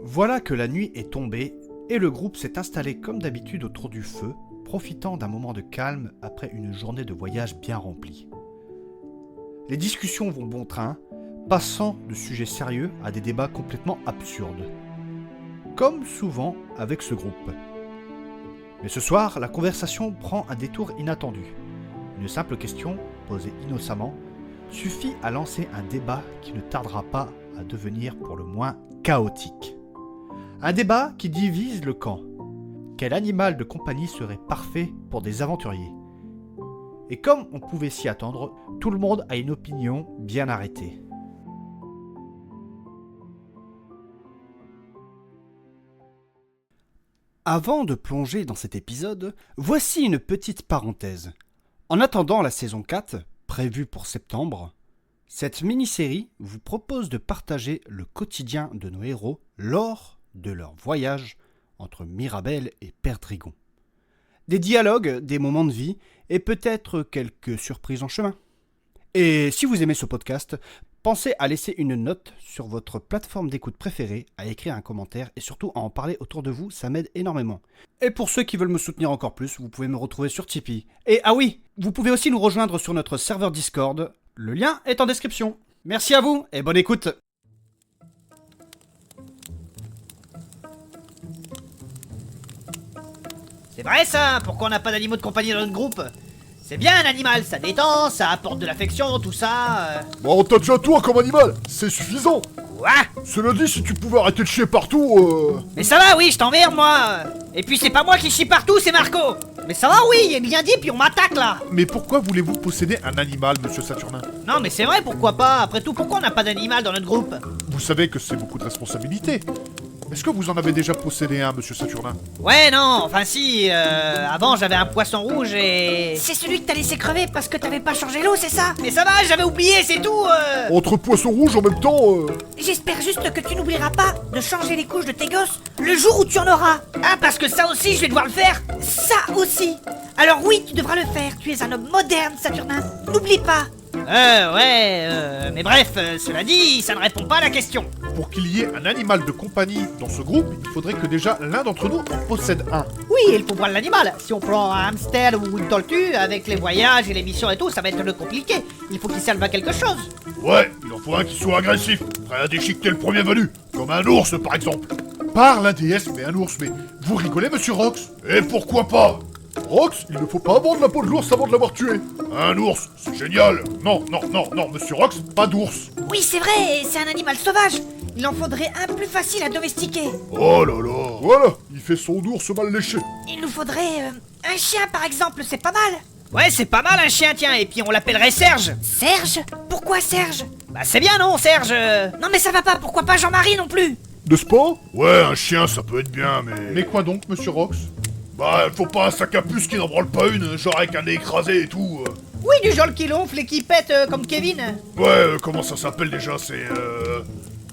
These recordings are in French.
Voilà que la nuit est tombée et le groupe s'est installé comme d'habitude autour du feu, profitant d'un moment de calme après une journée de voyage bien remplie. Les discussions vont bon train, passant de sujets sérieux à des débats complètement absurdes. Comme souvent avec ce groupe. Mais ce soir, la conversation prend un détour inattendu. Une simple question, posée innocemment, suffit à lancer un débat qui ne tardera pas à devenir pour le moins chaotique. Un débat qui divise le camp. Quel animal de compagnie serait parfait pour des aventuriers ? Et comme on pouvait s'y attendre, tout le monde a une opinion bien arrêtée. Avant de plonger dans cet épisode, voici une petite parenthèse. En attendant la saison 4, prévue pour septembre, cette mini-série vous propose de partager le quotidien de nos héros lors de leur voyage entre Mirabel et Perdrix. Des dialogues, des moments de vie et peut-être quelques surprises en chemin. Et si vous aimez ce podcast, pensez à laisser une note sur votre plateforme d'écoute préférée, à écrire un commentaire et surtout à en parler autour de vous, ça m'aide énormément. Et pour ceux qui veulent me soutenir encore plus, vous pouvez me retrouver sur Tipeee. Et ah oui, vous pouvez aussi nous rejoindre sur notre serveur Discord, le lien est en description. Merci à vous et bonne écoute. C'est vrai ça, pourquoi on n'a pas d'animaux de compagnie dans notre groupe? C'est bien un animal, ça détend, ça apporte de l'affection, tout ça. Bon, t'as déjà toi comme animal, c'est suffisant. Quoi? Cela dit, si tu pouvais arrêter de chier partout, Mais ça va, oui, je t'emmerde moi. Et puis c'est pas moi qui chie partout, c'est Marco. Mais ça va, oui, il est bien dit, puis on m'attaque là. Mais pourquoi voulez-vous posséder un animal, monsieur Saturnin? Non mais c'est vrai, pourquoi pas? Après tout, pourquoi on n'a pas d'animal dans notre groupe? Vous savez que c'est beaucoup de responsabilités. Est-ce que vous en avez déjà possédé un, monsieur Saturnin? Ouais, non, enfin si, avant j'avais un poisson rouge et... C'est celui que t'as laissé crever parce que t'avais pas changé l'eau, c'est ça? Mais ça va, j'avais oublié, c'est tout. entre poissons rouges en même temps, J'espère juste que tu n'oublieras pas de changer les couches de tes gosses le jour où tu en auras. Ah, parce que ça aussi, je vais devoir le faire. Ça aussi. Alors oui, tu devras le faire. Tu es un homme moderne, Saturnin. N'oublie pas. Mais bref, cela dit, ça ne répond pas à la question. Pour qu'il y ait un animal de compagnie dans ce groupe, il faudrait que déjà l'un d'entre nous en possède un. Oui, il faut voir l'animal. Si on prend un hamster ou une tortue, avec les voyages et les missions et tout, ça va être le compliqué. Il faut qu'il serve à quelque chose. ouais, il en faut un qui soit agressif, prêt à déchiqueter le premier venu, comme un ours par exemple. Par la déesse, mais un ours, mais... Vous rigolez, monsieur Rox? Et pourquoi pas? Rox, il ne faut pas vendre la peau de l'ours avant de l'avoir tué. Un ours, c'est génial. Non, monsieur Rox, pas d'ours. Oui, c'est vrai, c'est un animal sauvage. Il en faudrait un plus facile à domestiquer. Oh là là. Voilà, il fait son ours mal léché. Il nous faudrait un chien par exemple, c'est pas mal. Ouais, c'est pas mal un chien, tiens, et puis on l'appellerait Serge. Serge? Pourquoi Serge? Bah c'est bien non, Serge? Non mais ça va pas, pourquoi pas Jean-Marie non plus? N'est-ce pas? Ouais, un chien ça peut être bien, mais... Mais quoi donc, monsieur Rox? Bah, faut pas un sac à puce qui n'en branle pas une, genre avec un nez écrasé et tout. Oui, du genre qui l'onfle et qui pète comme Kevin. Ouais, comment ça s'appelle déjà? C'est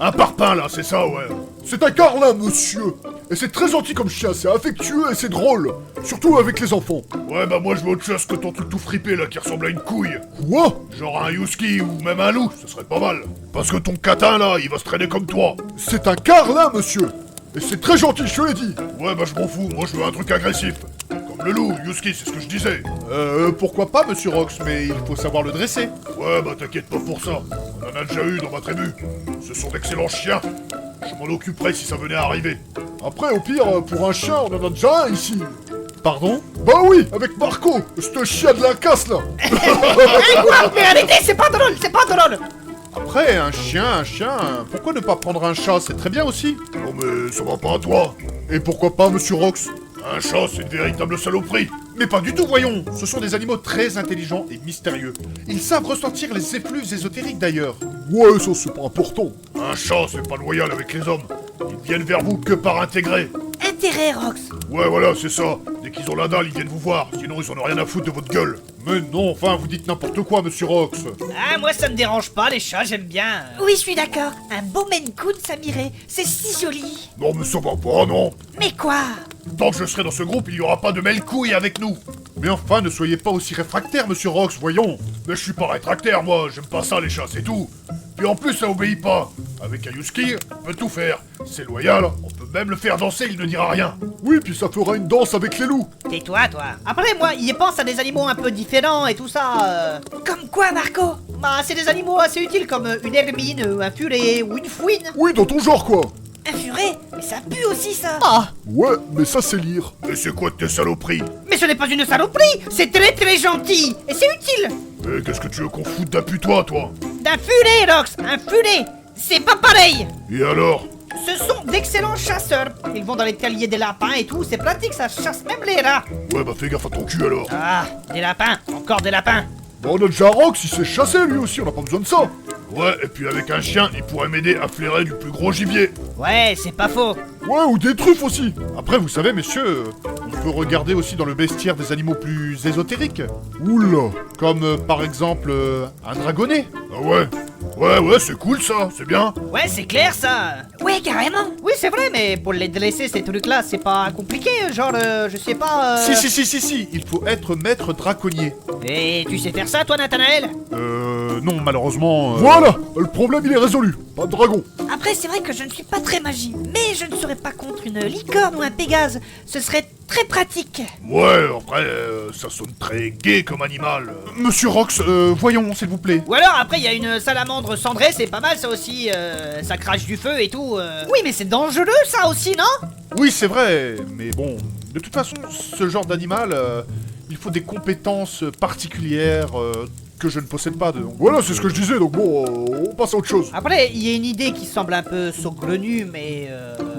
un parpaing là, c'est ça, ouais. C'est un carlin, monsieur. Et c'est très gentil comme chien, c'est affectueux et c'est drôle. Surtout avec les enfants. Ouais, bah moi je veux autre chose que ton truc tout fripé là qui ressemble à une couille. Quoi? Genre un husky ou même un loup, ce serait pas mal. Parce que ton catin là, il va se traîner comme toi. C'est un carlin, monsieur. Et c'est très gentil, je te l'ai dit. Ouais, bah je m'en fous, moi je veux un truc agressif. Comme le loup, le husky, c'est ce que je disais. Pourquoi pas, monsieur Rox, mais il faut savoir le dresser. Ouais, bah t'inquiète pas pour ça. On en a déjà eu dans ma tribu. Ce sont d'excellents chiens. Je m'en occuperai si ça venait à arriver. Après, au pire, pour un chien, on en a déjà un ici. Pardon? Bah oui, avec Marco, ce chien de la casse là. Quoi? Mais arrêtez, c'est pas drôle, c'est pas drôle. Après, un chien, pourquoi ne pas prendre un chat? C'est très bien aussi. Non mais ça va pas à toi. Et pourquoi pas, monsieur Rox? Un chat, c'est une véritable saloperie. Mais pas du tout, voyons. Ce sont des animaux très intelligents et mystérieux. Ils savent ressentir les effluves ésotériques d'ailleurs. Ouais, ça c'est pas important. Un chat, c'est pas loyal avec les hommes. Ils viennent vers vous que par intégrer. Intérêt, Rox. Ouais, voilà, c'est ça. Dès qu'ils ont la dalle, ils viennent vous voir. Sinon, ils en ont rien à foutre de votre gueule. Mais non, enfin, vous dites n'importe quoi, monsieur Rox. Ah, moi ça me dérange pas, les chats, j'aime bien. Oui, je suis d'accord. Un beau Maine Coon, ça m'irait. C'est si joli. Non, mais ça va pas, non. Mais quoi? Tant que je serai dans ce groupe, il y aura pas de mêle-couille avec nous. Mais enfin, ne soyez pas aussi réfractaire, monsieur Rox, voyons. Mais je suis pas rétractaire, moi. J'aime pas ça, les chats, c'est tout. Puis en plus, ça obéit pas. Avec un Yuski, on peut tout faire. C'est loyal, on peut même le faire danser, il ne dira rien. Oui, puis ça fera une danse avec les loups. Tais-toi, toi. Après, moi, y pense à des animaux un peu différents et tout ça. Comme quoi, Marco? Bah, c'est des animaux assez utiles comme une hermine, un furet ou une fouine. Oui, dans ton genre, quoi. Un furet? Mais ça pue aussi, ça. Ouais, mais ça, c'est lire. Mais c'est quoi de tes saloperies? Mais ce n'est pas une saloperie, c'est très très gentil et c'est utile. Mais qu'est-ce que tu veux qu'on foute d'appui-toi, toi? D'un furet, Rox, un furet. C'est pas pareil. Et alors? Ce sont d'excellents chasseurs. Ils vont dans les terriers des lapins et tout, c'est pratique, ça chasse même les rats. Ouais, bah fais gaffe à ton cul, alors. Ah, des lapins, encore des lapins. Bon, on a déjà Rox, il sait chasser, lui aussi, on n'a pas besoin de ça. Ouais, et puis avec un chien, il pourrait m'aider à flairer du plus gros gibier. Ouais, c'est pas faux. Ouais, ou des truffes aussi. Après, vous savez, messieurs, on peut regarder aussi dans le bestiaire des animaux plus ésotériques. Oula. Comme par exemple un dragonnet. Ah ouais. Ouais, c'est cool ça, c'est bien. Ouais, c'est clair ça. Ouais, carrément. Oui, c'est vrai, mais pour les dresser, ces trucs-là, c'est pas compliqué, genre, je sais pas... Si, il faut être maître draconnier. Et tu sais faire ça, toi, Nathanaël? Non, malheureusement... Voilà, le problème il est résolu. Pas de dragon. Après, c'est vrai que je ne suis pas très magie, mais je ne serais pas contre une licorne ou un pégase. Ce serait très pratique. Ouais, après, ça sonne très gai comme animal. Monsieur Rox, voyons, s'il vous plaît. Ou alors, après, il y a une salamandre cendrée, c'est pas mal ça aussi. Ça crache du feu et tout. Oui, mais c'est dangereux ça aussi, non? Oui, c'est vrai, mais bon, de toute façon, ce genre d'animal, il faut des compétences particulières que je ne possède pas de... Voilà, c'est ce que je disais, donc bon, on passe à autre chose. Après, il y a une idée qui semble un peu saugrenue, mais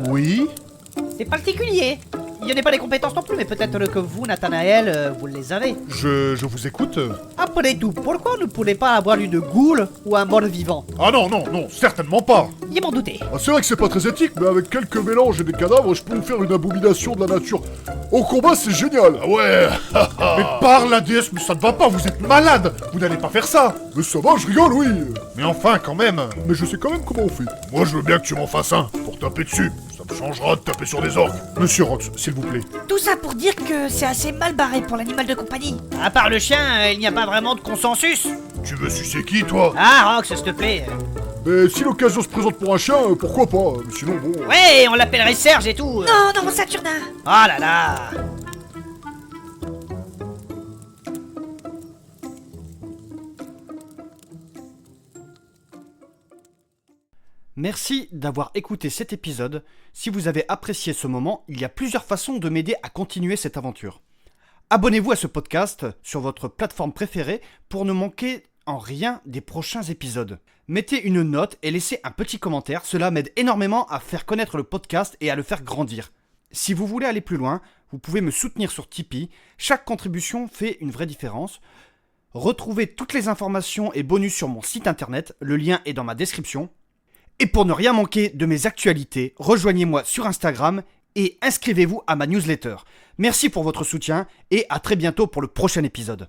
Oui. c'est particulier. Il n'y en a pas les compétences non plus, mais peut-être que vous, Nathanaël, vous les avez. Je vous écoute. Après tout, pourquoi on ne pourrait pas avoir une goule ou un mort-vivant? Ah non, certainement pas. Il m'en doutait. Ah, c'est vrai que c'est pas très éthique, mais avec quelques mélanges et des cadavres, je peux vous faire une abomination de la nature. Au combat, c'est génial. Ah ouais. Mais par la déesse, mais ça ne va pas, vous êtes malade. Vous n'allez pas faire ça. Mais ça va, je rigole, oui. Mais enfin, quand même. Mais je sais quand même comment on fait. Moi, je veux bien que tu m'en fasses un, pour taper dessus. Ça me changera de taper sur des orques. Monsieur Rox, s'il vous plaît. Tout ça pour dire que c'est assez mal barré pour l'animal de compagnie. À part le chien, il n'y a pas vraiment de consensus. Tu veux sucer qui, toi? Ah, Rox, s'il te plaît. Mais si l'occasion se présente pour un chien, pourquoi pas? Mais sinon, bon... Ouais, on l'appellerait Serge et tout. Non, Saturnin. Oh là là. Merci d'avoir écouté cet épisode. Si vous avez apprécié ce moment, il y a plusieurs façons de m'aider à continuer cette aventure. Abonnez-vous à ce podcast sur votre plateforme préférée pour ne manquer en rien des prochains épisodes. Mettez une note et laissez un petit commentaire, cela m'aide énormément à faire connaître le podcast et à le faire grandir. Si vous voulez aller plus loin, vous pouvez me soutenir sur Tipeee, chaque contribution fait une vraie différence. Retrouvez toutes les informations et bonus sur mon site internet, le lien est dans ma description. Et pour ne rien manquer de mes actualités, rejoignez-moi sur Instagram et inscrivez-vous à ma newsletter. Merci pour votre soutien et à très bientôt pour le prochain épisode.